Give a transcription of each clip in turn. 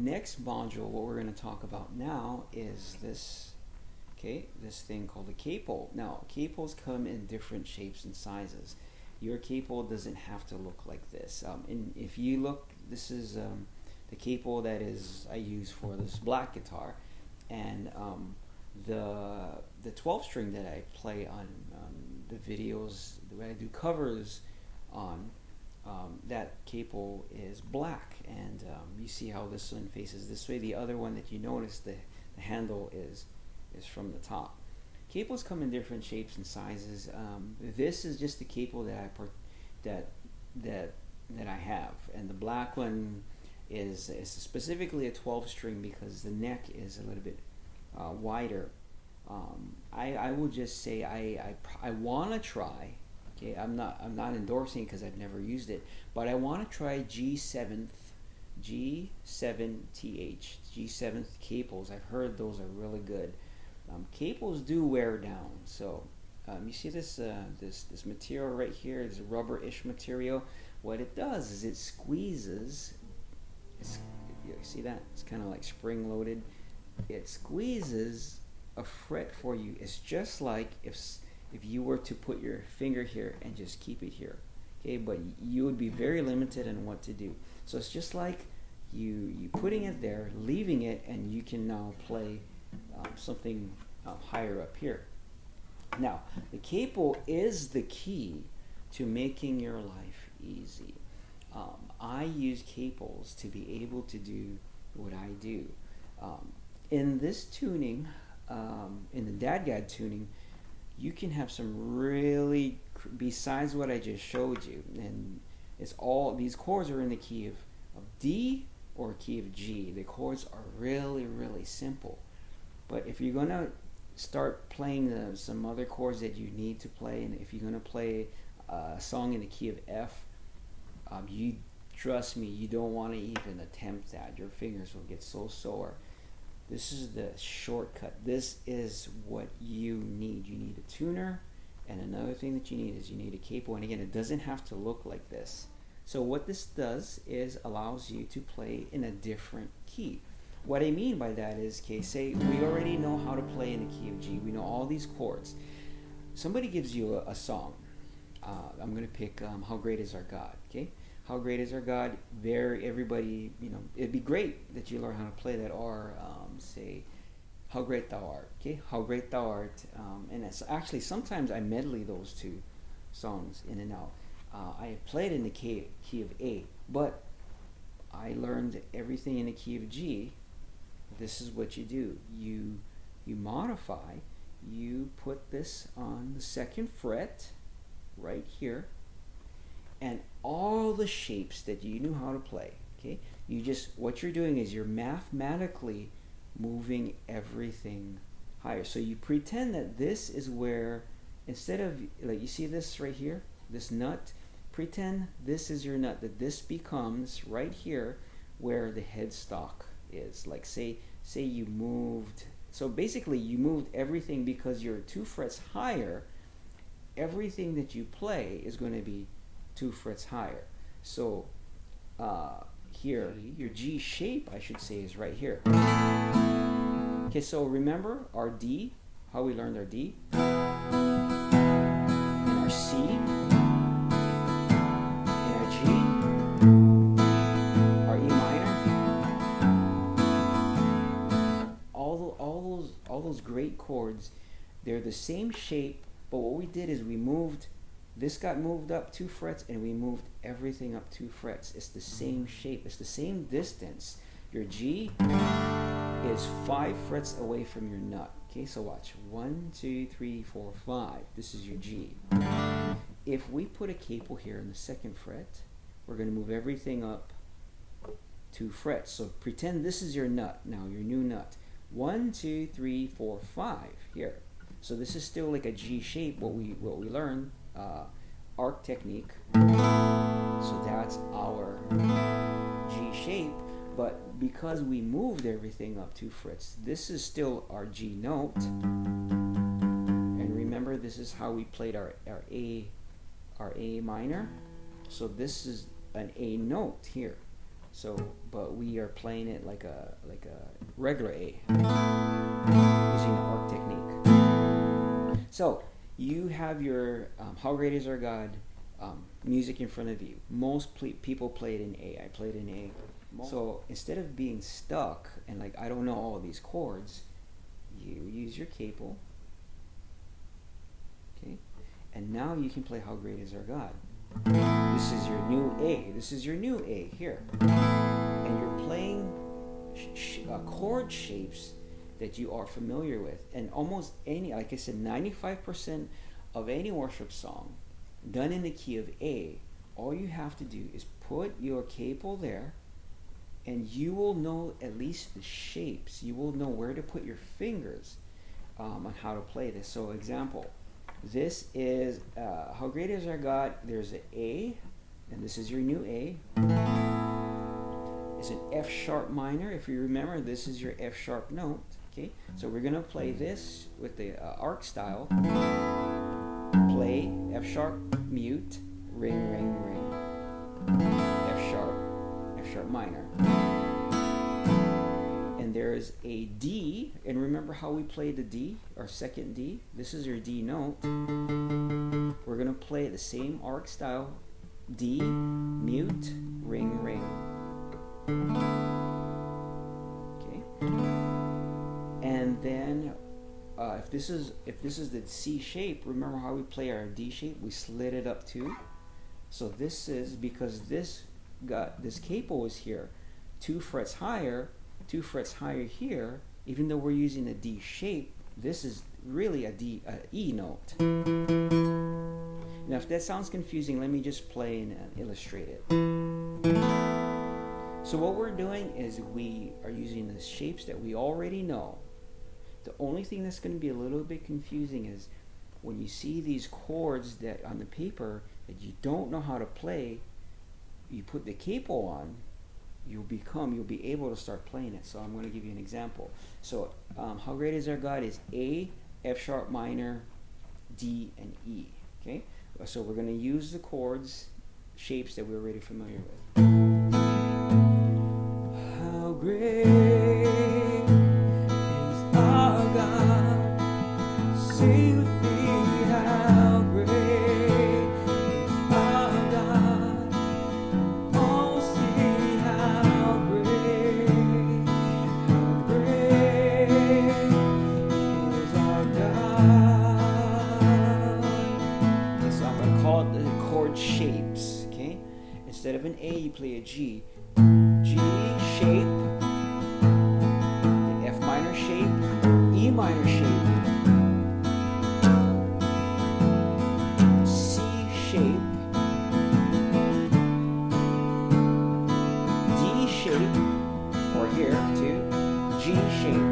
next module, what we're going to talk about now is this, this thing called a capo. Now, capos come in different shapes and sizes. Your capo doesn't have to look like this. And if you look, this is the capo that I use for this black guitar, and the 12 string that I play on the videos when I do covers on. That capo is black, and you see how this one faces this way. The other one that you notice, the handle is from the top. Capos come in different shapes and sizes. This is just the capo that I have, and the black one is specifically a 12 string because the neck is a little bit wider. I would just say I want to try. Okay, I'm not endorsing because I've never used it, but I want to try G7th capos. I've heard those are really good. Capos do wear down, so you see this this material right here is a rubber-ish material. What it does is it squeezes. You see that? It's kind of like spring-loaded. It squeezes a fret for you. It's just like if you were to put your finger here and just keep it here, okay, but you would be very limited in what to do. So it's just like you putting it there, leaving it, and you can now play something higher up here. Now, the capo is the key to making your life easy. I use capos to be able to do what I do. In this tuning, in the DADGAD tuning, you can have some really, besides what I just showed you, and it's all, these chords are in the key of D or key of G. The chords are really, really simple. But if you're going to start playing some other chords that you need to play, and if you're going to play a song in the key of F, you trust me, you don't want to even attempt that. Your fingers will get so sore. This is the shortcut. This is what you need. You need a tuner, and another thing that you need is you need a capo. And again, it doesn't have to look like this. So what this does is allows you to play in a different key. What I mean by that is, okay, say we already know how to play in the key of G. We know all these chords. Somebody gives you a song. I'm going to pick How Great Is Our God, okay? How Great Is Our God. Everybody, it'd be great that you learn how to play that, or say, How Great Thou Art, okay? How Great Thou Art. And it's actually, sometimes I medley those two songs in and out. I played in the key of A, but I learned everything in the key of G. This is what you do. You modify. You put this on the second fret, right here, and all the shapes that you knew how to play. Okay, what you're doing is you're mathematically moving everything higher. So you pretend that this is where, instead of, like, you see this right here, this nut, pretend this is your nut, that this becomes right here where the headstock is. Like say you moved, so basically you moved everything because you're 2 frets higher. Everything that you play is going to be 2 frets higher. So here, your G shape, I should say, is right here. Okay, so remember our D, how we learned our D, and our C, and our G, our E minor. All those great chords, they're the same shape, but what we did is we moved, this got moved up 2 frets, and we moved everything up 2 frets. It's the same shape. It's the same distance. Your G is 5 frets away from your nut. Okay, so watch. 1, 2, 3, 4, 5. This is your G. If we put a capo here in the 2nd fret, we're going to move everything up 2 frets. So pretend this is your nut now, your new nut. 1, 2, 3, 4, 5 here. So this is still like a G shape, what we learned, arc technique. So that's our G shape, but because we moved everything up 2 frets, this is still our G note. And remember, this is how we played our A minor. So this is an A note here. So, but we are playing it like a regular A using the arc technique. So you have your How Great Is Our God music in front of you. Most people play it in A. I played in A. So instead of being stuck and like I don't know all these chords, you use your capo. Okay, and now you can play How Great Is Our God. This is your new A. This is your new A here, and you're playing chord shapes that you are familiar with. And almost any, like I said, 95% of any worship song done in the key of A, all you have to do is put your capo there, and you will know at least the shapes. You will know where to put your fingers on how to play this. So example, this is How Great Is Our God. There's an A, and this is your new A. It's an F sharp minor. If you remember, this is your F sharp note. Okay, so we're gonna play this with the arc style. Play F sharp, mute, ring, ring, ring. F sharp minor. And there's a D, and remember how we played the D, our second D? This is your D note. We're gonna play the same arc style, D, mute, ring, ring. Okay. And then if this is the C shape, remember how we play our D shape? We slid it up too. So this is because this capo is here, 2 frets higher, 2 frets higher here. Even though we're using a D shape, this is really a E note. Now, if that sounds confusing, let me just play and illustrate it. So what we're doing is we are using the shapes that we already know. The only thing that's going to be a little bit confusing is when you see these chords that on the paper that you don't know how to play, you put the capo on, you'll be able to start playing it. So I'm going to give you an example. So How Great Is Our God is A, F sharp minor, D, and E. Okay, so we're going to use the chords, shapes that we're already familiar with. How great is our God? Say with me, how great is our God? Oh, see how great is our God. Okay, so I'm going to call it the chord shapes. Okay, instead of an A, you play a G. G shape, the F minor shape, E minor shape, C shape, D shape, or here too, G shape.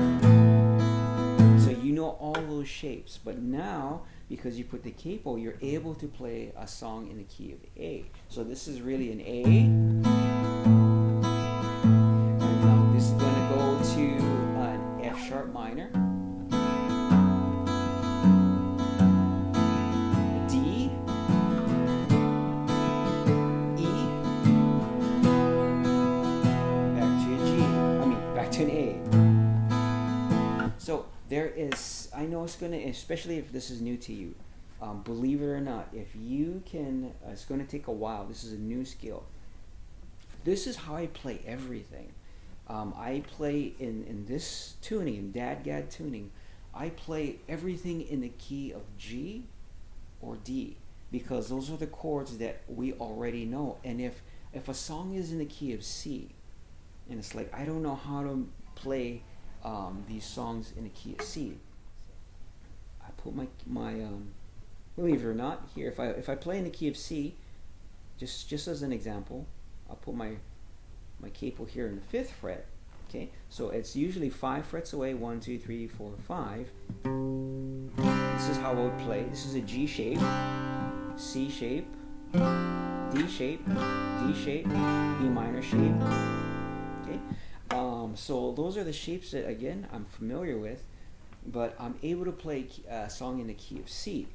So you know all those shapes, but now because you put the capo, you're able to play a song in the key of A. So this is really an A. This is going to go to an F sharp minor, a D, E, back to a G, back to an A. So there is, I know it's going to, especially if this is new to you, believe it or not, if you can, it's going to take a while. This is a new skill. This is how I play everything. I play in this tuning, in Dadgad tuning, I play everything in the key of G or D because those are the chords that we already know. And if a song is in the key of C, and it's like I don't know how to play these songs in the key of C, I put my believe it or not, here if I play in the key of C, just as an example, I'll put my capo here in the 5th fret. Okay, so it's usually 5 frets away, 1, 2, 3, 4, 5. This is how I would play. This is a G shape, C shape, D shape, D shape, E minor shape. Okay, so those are the shapes that again I'm familiar with, but I'm able to play a song in the key of C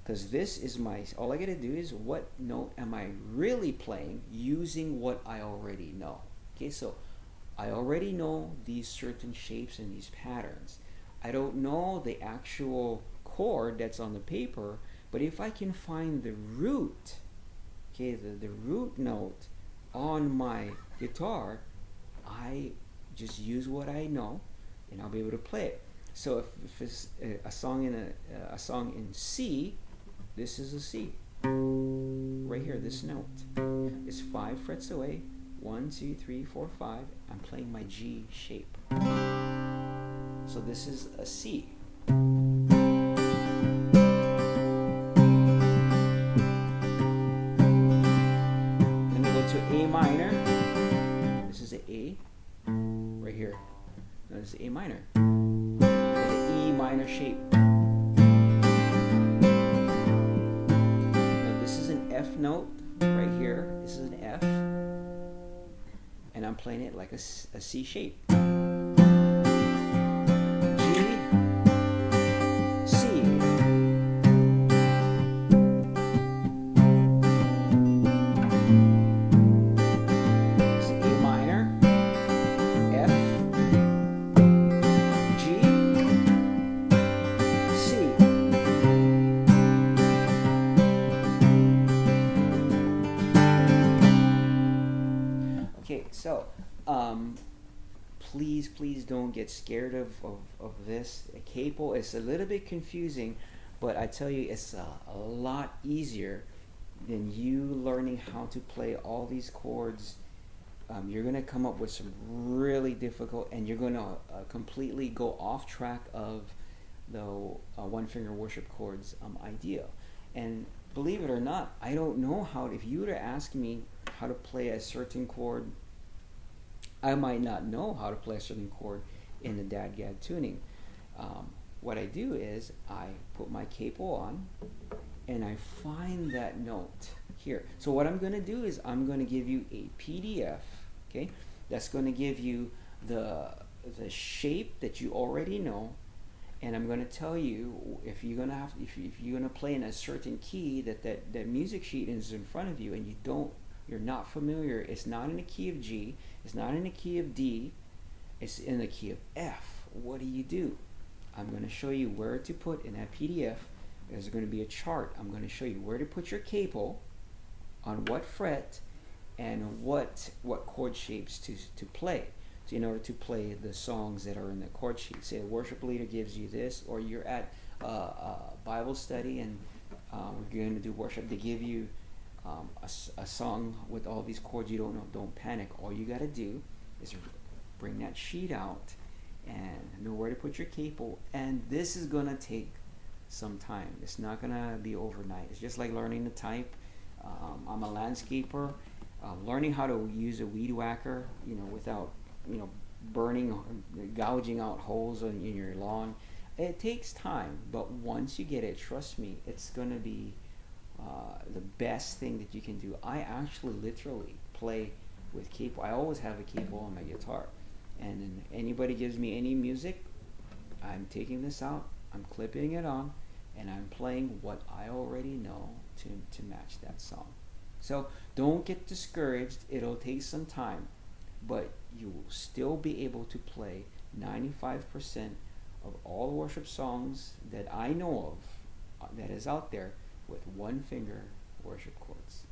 because this is all I gotta do is what note am I really playing using what I already know. Okay, so I already know these certain shapes and these patterns. I don't know the actual chord that's on the paper, but if I can find the root, okay, the root note on my guitar, I just use what I know, and I'll be able to play it. So if it's a song in a song in C, this is a C. Right here, this note is 5 frets away. 1, 2, 3, 4, 5. I'm playing my G shape. So this is a C. Let me go to A minor. This is an A. Right here. Now this is A minor. With an E minor shape. Now this is an F note. Right here. This is an F. And I'm playing it like a C shape. G, C. It's A minor, F, G, C. Okay, so please don't get scared of this. A capo is a little bit confusing, but I tell you, it's a lot easier than you learning how to play all these chords. You're going to come up with some really difficult, and you're going to completely go off track of the one finger worship chords idea. And believe it or not, I don't know how, if you were to ask me how to play a certain chord, I might not know how to play a certain chord in the DADGAD tuning. What I do is I put my capo on and I find that note here. So what I'm going to do is I'm going to give you a PDF, okay? That's going to give you the shape that you already know, and I'm going to tell you if you're going to if you're going to play in a certain key that music sheet is in front of you and you're not familiar. It's not in the key of G. It's not in the key of D. It's in the key of F. What do? I'm going to show you where to put in that PDF. There's going to be a chart. I'm going to show you where to put your capo, on what fret, and what chord shapes to play. So in order to play the songs that are in the chord sheet. Say a worship leader gives you this, or you're at Bible study and we're going to do worship. They give you a song with all these chords you don't know. Don't panic. All you got to do is bring that sheet out and know where to put your capo. And this is going to take some time. It's not going to be overnight. It's just like learning to type. I'm a landscaper. Learning how to use a weed whacker, without, burning, gouging out holes in your lawn. It takes time, but once you get it, trust me, it's going to be the best thing that you can do. I actually literally play with capo. I always have a capo on my guitar, and then anybody gives me any music, I'm taking this out, I'm clipping it on, and I'm playing what I already know to match that song. So don't get discouraged. It'll take some time, but you will still be able to play 95% of all the worship songs that I know of that is out there with one finger worship chords.